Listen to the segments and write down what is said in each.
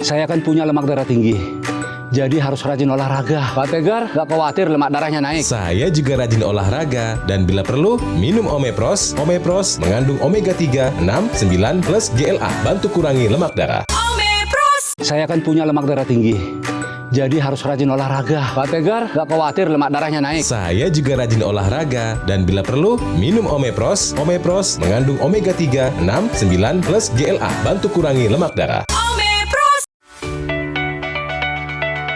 Saya kan punya lemak darah tinggi, jadi harus rajin olahraga. Pak Tegar gak khawatir lemak darahnya naik. Saya juga rajin olahraga dan bila perlu minum Omepros. Omepros mengandung omega 3, 6, 9 plus GLA, bantu kurangi lemak darah. Saya kan punya lemak darah tinggi, jadi harus rajin olahraga. Pak Tegar gak khawatir lemak darahnya naik. Saya juga rajin olahraga dan bila perlu minum Omepros. Omepros mengandung omega 3, 6, 9 plus GLA, bantu kurangi lemak darah.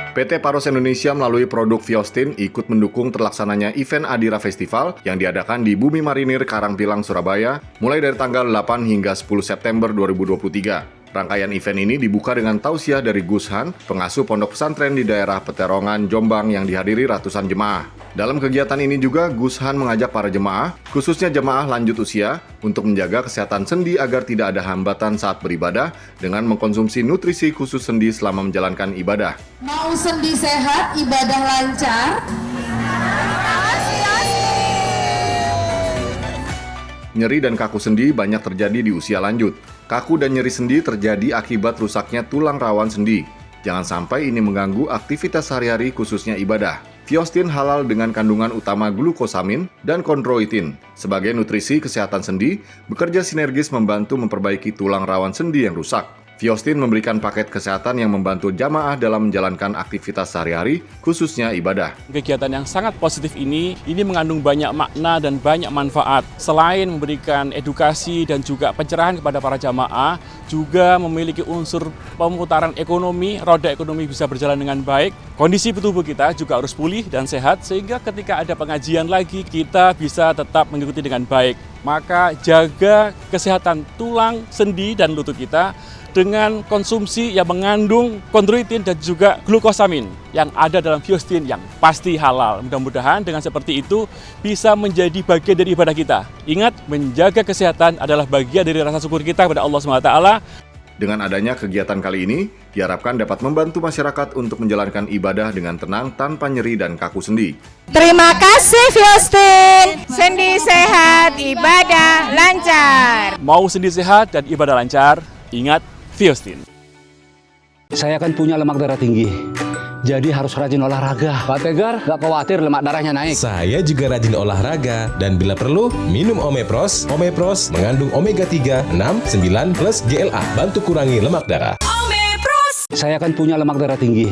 PT Paros Indonesia melalui produk Viostin ikut mendukung terlaksananya event Adira Festival yang diadakan di Bumi Marinir Karangpilang, Surabaya, mulai dari tanggal 8 hingga 10 September 2023. Rangkaian event ini dibuka dengan tausiah dari Gus Han, pengasuh pondok pesantren di daerah Peterongan, Jombang yang dihadiri ratusan jemaah. Dalam kegiatan ini juga Gus Han mengajak para jemaah, khususnya jemaah lanjut usia, untuk menjaga kesehatan sendi agar tidak ada hambatan saat beribadah dengan mengkonsumsi nutrisi khusus sendi selama menjalankan ibadah. Mau sendi sehat, ibadah lancar. Nyeri dan kaku sendi banyak terjadi di usia lanjut. Kaku dan nyeri sendi terjadi akibat rusaknya tulang rawan sendi. Jangan sampai ini mengganggu aktivitas sehari-hari khususnya ibadah. Viostin halal dengan kandungan utama glukosamin dan kondroitin. Sebagai nutrisi kesehatan sendi, bekerja sinergis membantu memperbaiki tulang rawan sendi yang rusak. Viostin memberikan paket kesehatan yang membantu jamaah dalam menjalankan aktivitas sehari-hari, khususnya ibadah. Kegiatan yang sangat positif ini mengandung banyak makna dan banyak manfaat. Selain memberikan edukasi dan juga pencerahan kepada para jamaah, juga memiliki unsur pemutaran ekonomi, roda ekonomi bisa berjalan dengan baik. Kondisi tubuh kita juga harus pulih dan sehat, sehingga ketika ada pengajian lagi, kita bisa tetap mengikuti dengan baik. Maka jaga kesehatan tulang, sendi, dan lutut kita dengan konsumsi yang mengandung kondroitin dan juga glukosamin yang ada dalam Viostin yang pasti halal. Mudah-mudahan dengan seperti itu bisa menjadi bagian dari ibadah kita. Ingat, menjaga kesehatan adalah bagian dari rasa syukur kita kepada Allah SWT. Dengan adanya kegiatan kali ini, diharapkan dapat membantu masyarakat untuk menjalankan ibadah dengan tenang tanpa nyeri dan kaku sendi. Terima kasih Viostin. Sendi sehat, ibadah lancar. Mau sendi sehat dan ibadah lancar, ingat Viostin. Saya kan punya lemak darah tinggi, jadi harus rajin olahraga. Pak Tegar gak khawatir lemak darahnya naik. Saya juga rajin olahraga dan bila perlu minum Omepros. Omepros mengandung omega 3, 6, 9 plus GLA, bantu kurangi lemak darah. Saya kan punya lemak darah tinggi,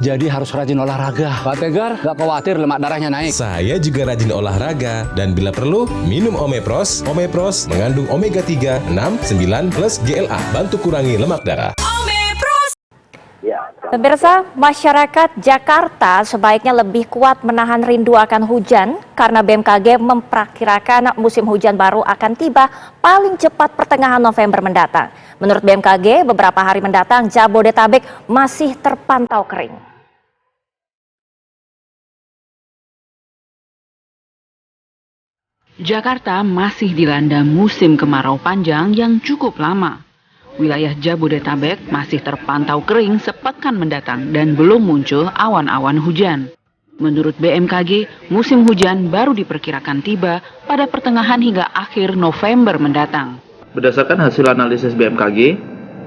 jadi harus rajin olahraga. Pak Tegar gak khawatir lemak darahnya naik. Saya juga rajin olahraga dan bila perlu minum Omepros. Omepros mengandung omega 3, 6, 9 plus GLA, bantu kurangi lemak darah. Pemirsa, masyarakat Jakarta sebaiknya lebih kuat menahan rindu akan hujan karena BMKG memperkirakan musim hujan baru akan tiba paling cepat pertengahan November mendatang. Menurut BMKG, beberapa hari mendatang Jabodetabek masih terpantau kering. Jakarta masih dilanda musim kemarau panjang yang cukup lama. Wilayah Jabodetabek masih terpantau kering sepekan mendatang dan belum muncul awan-awan hujan. Menurut BMKG, musim hujan baru diperkirakan tiba pada pertengahan hingga akhir November mendatang. Berdasarkan hasil analisis BMKG,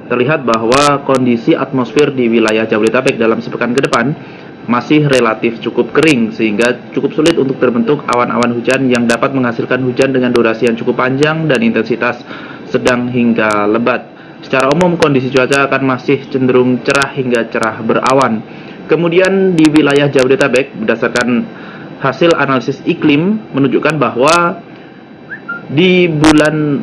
terlihat bahwa kondisi atmosfer di wilayah Jabodetabek dalam sepekan ke depan masih relatif cukup kering sehingga cukup sulit untuk terbentuk awan-awan hujan yang dapat menghasilkan hujan dengan durasi yang cukup panjang dan intensitas sedang hingga lebat. Secara umum kondisi cuaca akan masih cenderung cerah hingga cerah berawan. Kemudian di wilayah Jabodetabek berdasarkan hasil analisis iklim menunjukkan bahwa di bulan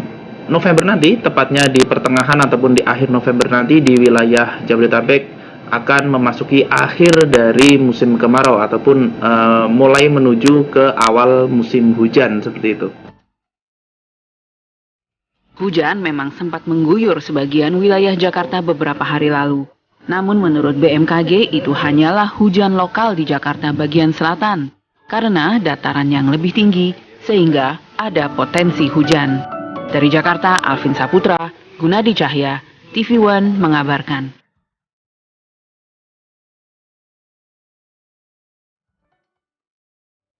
November nanti, tepatnya di pertengahan ataupun di akhir November nanti, di wilayah Jabodetabek akan memasuki akhir dari musim kemarau ataupun mulai menuju ke awal musim hujan seperti itu. Hujan memang sempat mengguyur sebagian wilayah Jakarta beberapa hari lalu. Namun menurut BMKG itu hanyalah hujan lokal di Jakarta bagian selatan. Karena dataran yang lebih tinggi sehingga ada potensi hujan. Dari Jakarta, Alvin Saputra, Gunadi Cahya, TV One mengabarkan.